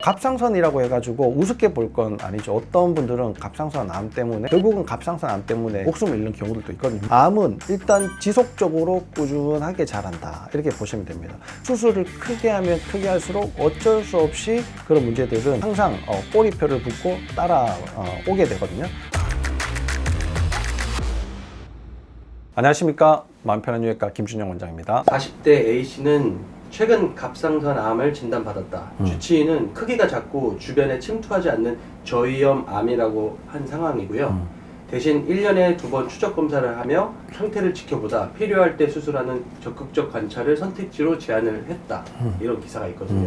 갑상선이라고 해가지고 우습게 볼 건 아니죠. 어떤 분들은 갑상선 암 때문에 결국은 갑상선 암 때문에 목숨을 잃는 경우들도 있거든요. 암은 일단 지속적으로 꾸준하게 자란다 이렇게 보시면 됩니다. 수술을 크게 하면 크게 할수록 어쩔 수 없이 그런 문제들은 항상 꼬리표를 붓고 따라오게 되거든요. 안녕하십니까, 마음편한 유해과 김준영 원장입니다. 40대 A씨는 최근 갑상선 암을 진단받았다. 주치의는 크기가 작고 주변에 침투하지 않는 저위험 암이라고 한 상황이고요. 대신 1년에 2번 추적 검사를 하며 상태를 지켜보다 필요할 때 수술하는 적극적 관찰을 선택지로 제안을 했다. 이런 기사가 있거든요.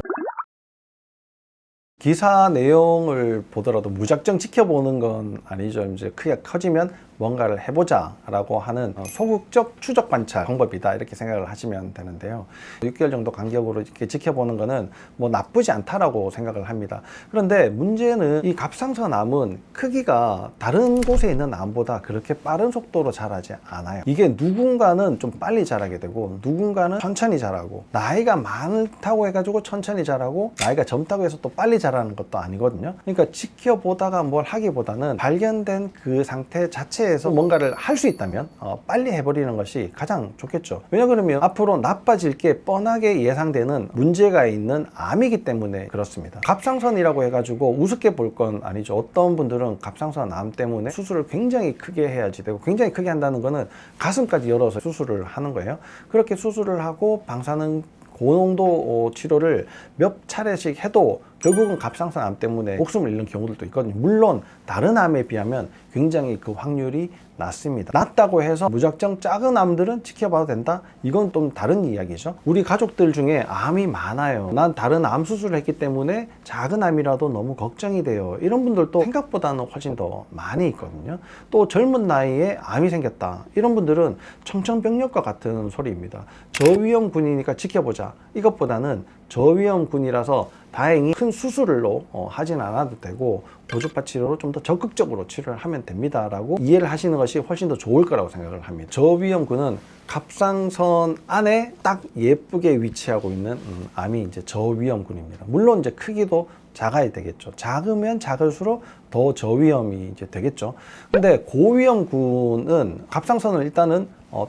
기사 내용을 보더라도 무작정 지켜보는 건 아니죠. 이제 크기가 커지면 뭔가를 해보자 라고 하는 소극적 추적 관찰 방법이다 이렇게 생각을 하시면 되는데요. 6개월 정도 간격으로 이렇게 지켜보는 거는 뭐 나쁘지 않다라고 생각을 합니다. 그런데 문제는 이 갑상선 암은 크기가 다른 곳에 있는 암보다 그렇게 빠른 속도로 자라지 않아요. 이게 누군가는 좀 빨리 자라게 되고 누군가는 천천히 자라고, 나이가 많다고 해가지고 천천히 자라고 나이가 젊다고 해서 또 빨리 자라는 것도 아니거든요. 그러니까 지켜보다가 뭘 하기보다는 발견된 그 상태 자체에서 뭔가를 할 수 있다면 빨리 해버리는 것이 가장 좋겠죠. 왜냐 그러면 앞으로 나빠질 게 뻔하게 예상되는 문제가 있는 암이기 때문에 그렇습니다. 갑상선이라고 해가지고 우습게 볼 건 아니죠. 어떤 분들은 갑상선 암 때문에 수술을 굉장히 크게 해야지 되고, 굉장히 크게 한다는 거는 가슴까지 열어서 수술을 하는 거예요. 그렇게 수술을 하고 방사능 고농도 치료를 몇 차례씩 해도 결국은 갑상선 암 때문에 목숨을 잃는 경우들도 있거든요. 물론 다른 암에 비하면 굉장히 그 확률이 낮습니다. 낮다고 해서 무작정 작은 암들은 지켜봐도 된다? 이건 좀 다른 이야기죠. 우리 가족들 중에 암이 많아요. 난 다른 암 수술을 했기 때문에 작은 암이라도 너무 걱정이 돼요. 이런 분들도 생각보다는 훨씬 더 많이 있거든요. 또 젊은 나이에 암이 생겼다. 이런 분들은 청천벽력과 같은 소리입니다. 저위험군이니까 지켜보자. 이것보다는 저위험군이라서 다행히 큰 수술로 하진 않아도 되고 고주파 치료로 좀 더 적극적으로 치료를 하면 됩니다 라고 이해를 하시는 것이 훨씬 더 좋을 거라고 생각을 합니다. 저위험군은 갑상선 안에 딱 예쁘게 위치하고 있는 암이 이제 저위험군입니다. 물론 이제 크기도 작아야 되겠죠. 작으면 작을수록 더 저위험이 이제 되겠죠. 근데 고위험군은 갑상선을 일단은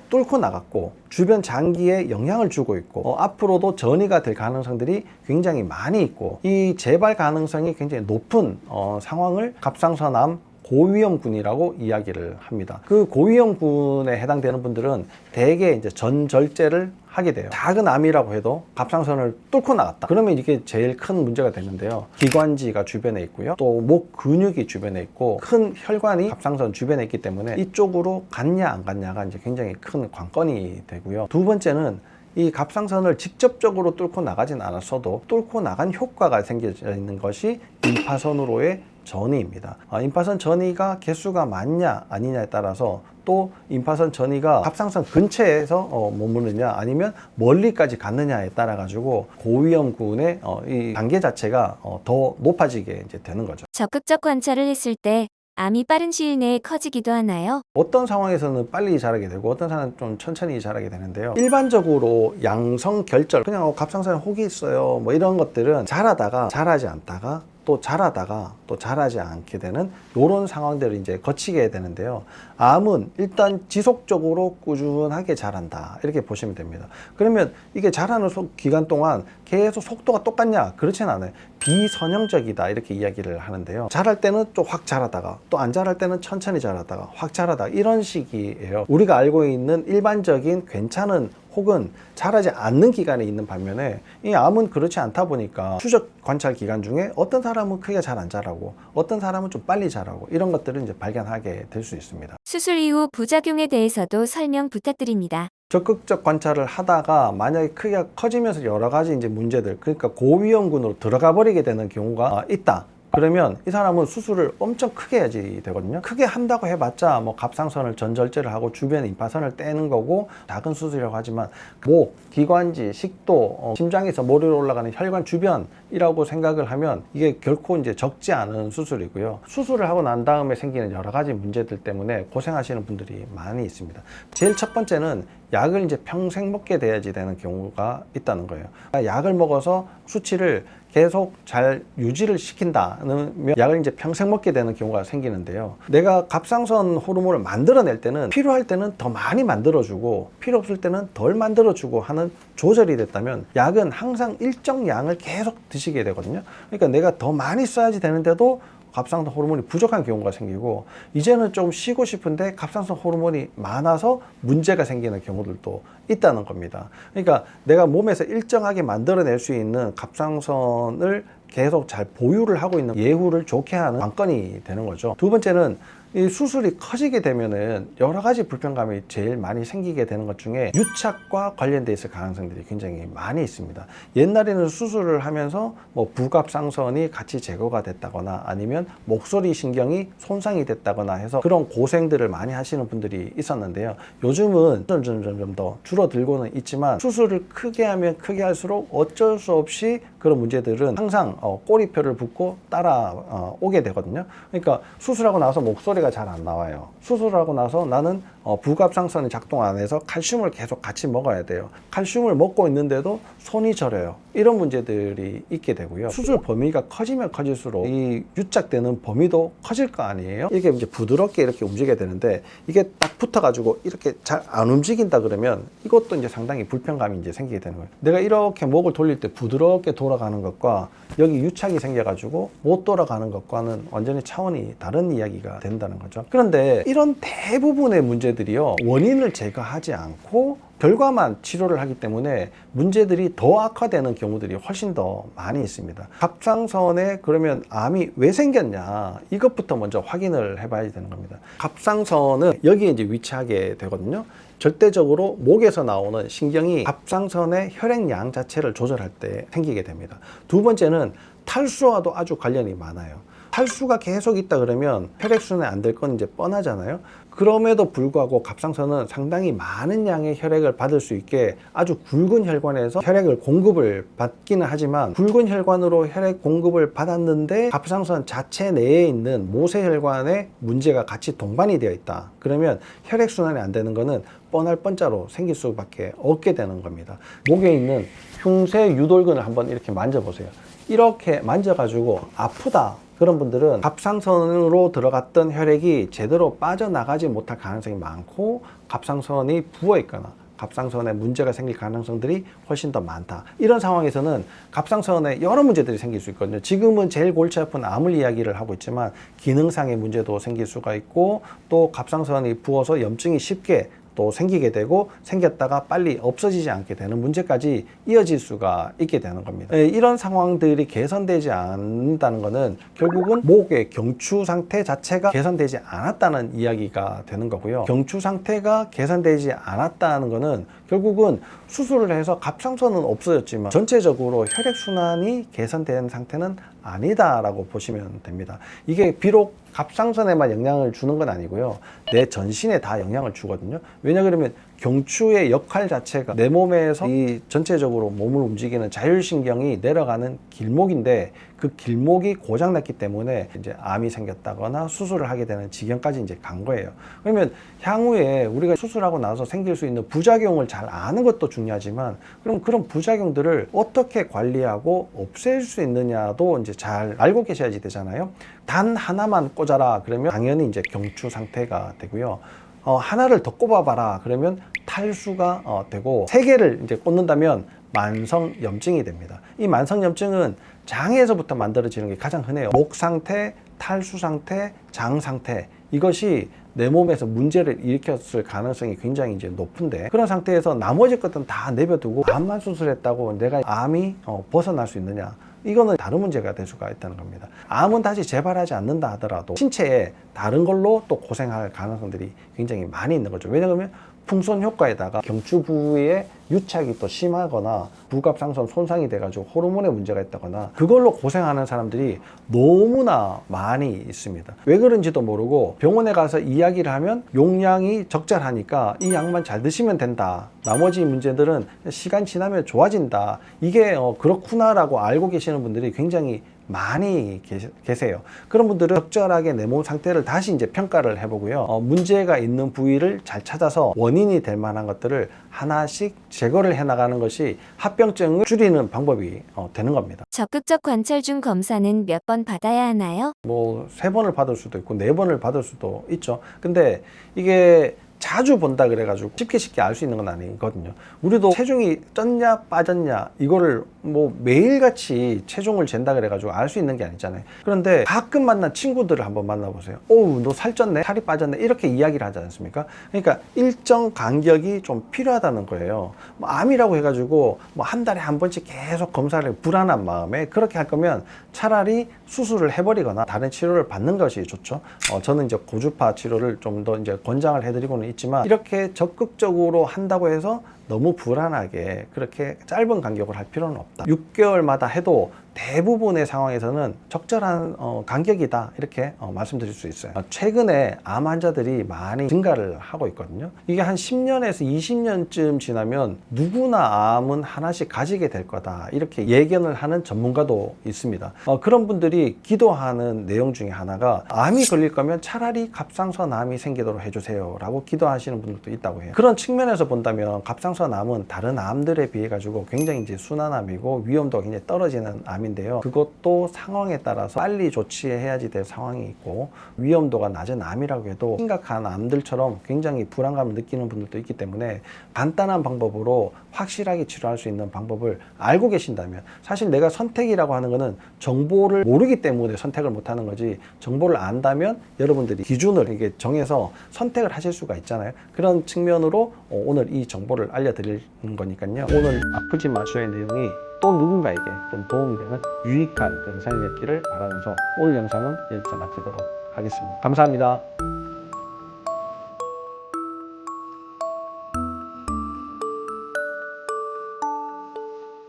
뚫고 나갔고 주변 장기에 영향을 주고 있고 앞으로도 전이가 될 가능성들이 굉장히 많이 있고 이 재발 가능성이 굉장히 높은 상황을 갑상선암 고위험군이라고 이야기를 합니다. 그 고위험군에 해당되는 분들은 대개 이제 전절제를 하게 돼요. 작은 암이라고 해도 갑상선을 뚫고 나갔다. 그러면 이게 제일 큰 문제가 되는데요. 기관지가 주변에 있고요. 또 목 근육이 주변에 있고 큰 혈관이 갑상선 주변에 있기 때문에 이쪽으로 갔냐 안 갔냐가 이제 굉장히 큰 관건이 되고요. 두 번째는 이 갑상선을 직접적으로 뚫고 나가진 않았어도 뚫고 나간 효과가 생겨져 있는 것이 임파선으로의 전이입니다. 임파선 전이가 개수가 많냐 아니냐에 따라서 또 임파선 전이가 갑상선 근처에서 머무르냐 아니면 멀리까지 갔느냐에 따라 가지고 고위험군의 이 단계 자체가 더 높아지게 이제 되는 거죠. 적극적 관찰을 했을 때 암이 빠른 시일 내에 커지기도 하나요? 어떤 상황에서는 빨리 자라게 되고 어떤 상황은 좀 천천히 자라게 되는데요. 일반적으로 양성결절, 그냥 갑상선에 혹이 있어요 뭐 이런 것들은 자라다가 자라지 않다가 또 자라다가 또 자라지 않게 되는 이런 상황들을 이제 거치게 되는데요. 암은 일단 지속적으로 꾸준하게 자란다 이렇게 보시면 됩니다. 그러면 이게 자라는 기간 동안 계속 속도가 똑같냐? 그렇진 않아요. 비선형적이다 이렇게 이야기를 하는데요. 자랄 때는 또 확 자라다가 또 안 자랄 때는 천천히 자라다가 확 자라다가 이런 식이에요. 우리가 알고 있는 일반적인 괜찮은 혹은 자라지 않는 기간에 있는 반면에 이 암은 그렇지 않다 보니까 추적 관찰 기간 중에 어떤 사람은 크게 잘 안 자라고 어떤 사람은 좀 빨리 자라고 이런 것들을 이제 발견하게 될 수 있습니다. 수술 이후 부작용에 대해서도 설명 부탁드립니다. 적극적 관찰을 하다가 만약에 크기가 커지면서 여러 가지 이제 문제들, 그러니까 고위험군으로 들어가 버리게 되는 경우가 있다. 그러면 이 사람은 수술을 엄청 크게 해야지 되거든요. 크게 한다고 해봤자 뭐 갑상선을 전절제를 하고 주변에 임파선을 떼는 거고 작은 수술이라고 하지만 목, 기관지, 식도, 심장에서 머리로 올라가는 혈관 주변이라고 생각을 하면 이게 결코 이제 적지 않은 수술이고요. 수술을 하고 난 다음에 생기는 여러 가지 문제들 때문에 고생하시는 분들이 많이 있습니다. 제일 첫 번째는 약을 이제 평생 먹게 돼야지 되는 경우가 있다는 거예요. 약을 먹어서 수치를 계속 잘 유지를 시킨다면 약을 이제 평생 먹게 되는 경우가 생기는데요. 내가 갑상선 호르몬을 만들어낼 때는 필요할 때는 더 많이 만들어주고 필요 없을 때는 덜 만들어주고 하는 조절이 됐다면 약은 항상 일정 양을 계속 드시게 되거든요. 그러니까 내가 더 많이 써야지 되는데도 갑상선 호르몬이 부족한 경우가 생기고, 이제는 좀 쉬고 싶은데 갑상선 호르몬이 많아서 문제가 생기는 경우들도 있다는 겁니다. 그러니까 내가 몸에서 일정하게 만들어낼 수 있는 갑상선을 계속 잘 보유를 하고 있는 예후를 좋게 하는 관건이 되는 거죠. 두 번째는 이 수술이 커지게 되면은 여러 가지 불편감이 제일 많이 생기게 되는 것 중에 유착과 관련돼 있을 가능성들이 굉장히 많이 있습니다. 옛날에는 수술을 하면서 뭐 부갑상선이 같이 제거가 됐다거나 아니면 목소리 신경이 손상이 됐다거나 해서 그런 고생들을 많이 하시는 분들이 있었는데요. 요즘은 점점 더 줄어들고는 있지만 수술을 크게 하면 크게 할수록 어쩔 수 없이 그런 문제들은 항상 꼬리표를 붓고 따라오게 되거든요. 그러니까 수술하고 나서 목소리가 잘 안 나와요. 수술하고 나서 나는 부갑상선이 작동 안 해서 칼슘을 계속 같이 먹어야 돼요. 칼슘을 먹고 있는데도 손이 저려요. 이런 문제들이 있게 되고요. 수술 범위가 커지면 커질수록 이 유착되는 범위도 커질 거 아니에요. 이게 이제 부드럽게 이렇게 움직여야 되는데 이게 딱 붙어가지고 이렇게 잘 안 움직인다 그러면 이것도 이제 상당히 불편감이 이제 생기게 되는 거예요. 내가 이렇게 목을 돌릴 때 부드럽게 돌아가는 것과 여기 유착이 생겨가지고 못 돌아가는 것과는 완전히 차원이 다른 이야기가 된다는 거죠. 그런데 이런 대부분의 문제들이요, 원인을 제거하지 않고 결과만 치료를 하기 때문에 문제들이 더 악화되는 경우들이 훨씬 더 많이 있습니다. 갑상선에 그러면 암이 왜 생겼냐, 이것부터 먼저 확인을 해봐야 되는 겁니다. 갑상선은 여기에 이제 위치하게 되거든요. 절대적으로 목에서 나오는 신경이 갑상선의 혈액량 자체를 조절할 때 생기게 됩니다. 두 번째는 탈수와도 아주 관련이 많아요. 탈수가 계속 있다 그러면 혈액순환이 안 될 건 이제 뻔하잖아요. 그럼에도 불구하고 갑상선은 상당히 많은 양의 혈액을 받을 수 있게 아주 굵은 혈관에서 혈액을 공급을 받기는 하지만, 굵은 혈관으로 혈액 공급을 받았는데 갑상선 자체 내에 있는 모세혈관에 문제가 같이 동반이 되어 있다 그러면 혈액순환이 안 되는 거는 뻔할 뻔자로 생길 수밖에 없게 되는 겁니다. 목에 있는 흉쇄 유돌근을 한번 이렇게 만져보세요. 이렇게 만져가지고 아프다 그런 분들은 갑상선으로 들어갔던 혈액이 제대로 빠져나가지 못할 가능성이 많고 갑상선이 부어 있거나 갑상선에 문제가 생길 가능성들이 훨씬 더 많다. 이런 상황에서는 갑상선에 여러 문제들이 생길 수 있거든요. 지금은 제일 골치 아픈 암을 이야기를 하고 있지만 기능상의 문제도 생길 수가 있고, 또 갑상선이 부어서 염증이 쉽게 또 생기게 되고 생겼다가 빨리 없어지지 않게 되는 문제까지 이어질 수가 있게 되는 겁니다. 이런 상황들이 개선되지 않는다는 것은 결국은 목의 경추 상태 자체가 개선되지 않았다는 이야기가 되는 거고요. 경추 상태가 개선되지 않았다는 것은 결국은 수술을 해서 갑상선은 없어졌지만 전체적으로 혈액순환이 개선된 상태는 아니다라고 보시면 됩니다. 이게 비록 갑상선에만 영향을 주는 건 아니고요, 내 전신에 다 영향을 주거든요. 왜냐 그러면 경추의 역할 자체가 내 몸에서 이 전체적으로 몸을 움직이는 자율신경이 내려가는 길목인데 그 길목이 고장났기 때문에 이제 암이 생겼다거나 수술을 하게 되는 지경까지 이제 간 거예요. 그러면 향후에 우리가 수술하고 나서 생길 수 있는 부작용을 잘 아는 것도 중요하지만, 그럼 그런 부작용들을 어떻게 관리하고 없앨 수 있느냐도 이제 잘 알고 계셔야지 되잖아요. 단 하나만 꽂아라 그러면 당연히 이제 경추 상태가 되고요. 하나를 더 꼽아봐라 그러면 탈수가 되고, 세 개를 이제 꽂는다면 만성염증이 됩니다. 이 만성염증은 장에서부터 만들어지는 게 가장 흔해요. 목 상태, 탈수 상태, 장 상태, 이것이 내 몸에서 문제를 일으켰을 가능성이 굉장히 이제 높은데, 그런 상태에서 나머지 것들은 다 내버두고 암만 수술했다고 내가 암이 벗어날 수 있느냐, 이거는 다른 문제가 될 수가 있다는 겁니다. 암은 다시 재발하지 않는다 하더라도 신체에 다른 걸로 또 고생할 가능성들이 굉장히 많이 있는 거죠. 왜냐하면 풍선 효과에다가 경추 부위에 유착이 또 심하거나 부갑상선 손상이 돼가지고 호르몬에 문제가 있다거나 그걸로 고생하는 사람들이 너무나 많이 있습니다. 왜 그런지도 모르고 병원에 가서 이야기를 하면 용량이 적절하니까 이 약만 잘 드시면 된다, 나머지 문제들은 시간 지나면 좋아진다, 이게 그렇구나라고 알고 계시는 분들이 굉장히 많이 계세요. 그런 분들은 적절하게 내 몸 상태를 다시 이제 평가를 해보고요. 문제가 있는 부위를 잘 찾아서 원인이 될 만한 것들을 하나씩 제거를 해나가는 것이 합병증을 줄이는 방법이 되는 겁니다. 적극적 관찰 중 검사는 몇 번 받아야 하나요? 뭐 3번을 받을 수도 있고 4번을 받을 수도 있죠. 근데 이게 자주 본다 그래가지고 쉽게 알 수 있는 건 아니거든요. 우리도 체중이 쪘냐 빠졌냐 이거를 뭐 매일같이 체중을 잰다 그래가지고 알 수 있는 게 아니잖아요. 그런데 가끔 만난 친구들을 한번 만나보세요. 오우 너 살쪘네, 살이 빠졌네, 이렇게 이야기를 하지 않습니까? 그러니까 일정 간격이 좀 필요하다는 거예요. 뭐 암이라고 해가지고 뭐 한 달에 한 번씩 계속 검사를 불안한 마음에 그렇게 할 거면 차라리 수술을 해버리거나 다른 치료를 받는 것이 좋죠. 저는 이제 고주파 치료를 좀 더 이제 권장을 해드리고는 있지만 이렇게 적극적으로 한다고 해서 너무 불안하게 그렇게 짧은 간격을 할 필요는 없다. 6개월마다 해도 대부분의 상황에서는 적절한 간격이다 이렇게 말씀드릴 수 있어요. 최근에 암 환자들이 많이 증가를 하고 있거든요. 이게 한 10년에서 20년쯤 지나면 누구나 암은 하나씩 가지게 될 거다 이렇게 예견을 하는 전문가도 있습니다. 그런 분들이 기도하는 내용 중에 하나가 암이 걸릴 거면 차라리 갑상선 암이 생기도록 해주세요 라고 기도하시는 분들도 있다고 해요. 그런 측면에서 본다면 갑상선 암은 다른 암들에 비해 가지고 굉장히 이제 순환암이고 위험도가 굉장히 떨어지는 암인데요. 그것도 상황에 따라서 빨리 조치해야지 될 상황이 있고 위험도가 낮은 암이라고 해도 심각한 암들처럼 굉장히 불안감을 느끼는 분들도 있기 때문에 간단한 방법으로 확실하게 치료할 수 있는 방법을 알고 계신다면, 사실 내가 선택이라고 하는 거는 정보를 모르기 때문에 선택을 못 하는 거지, 정보를 안다면 여러분들이 기준을 이게 정해서 선택을 하실 수가 있잖아요. 그런 측면으로 오늘 이 정보를 알려드리는 거니까요. 오늘 아프지 마쇼의 내용이 또 누군가에게 좀 도움이 되는 유익한 영상이었기를 바라면서 오늘 영상은 여기서 마치도록 하겠습니다. 감사합니다.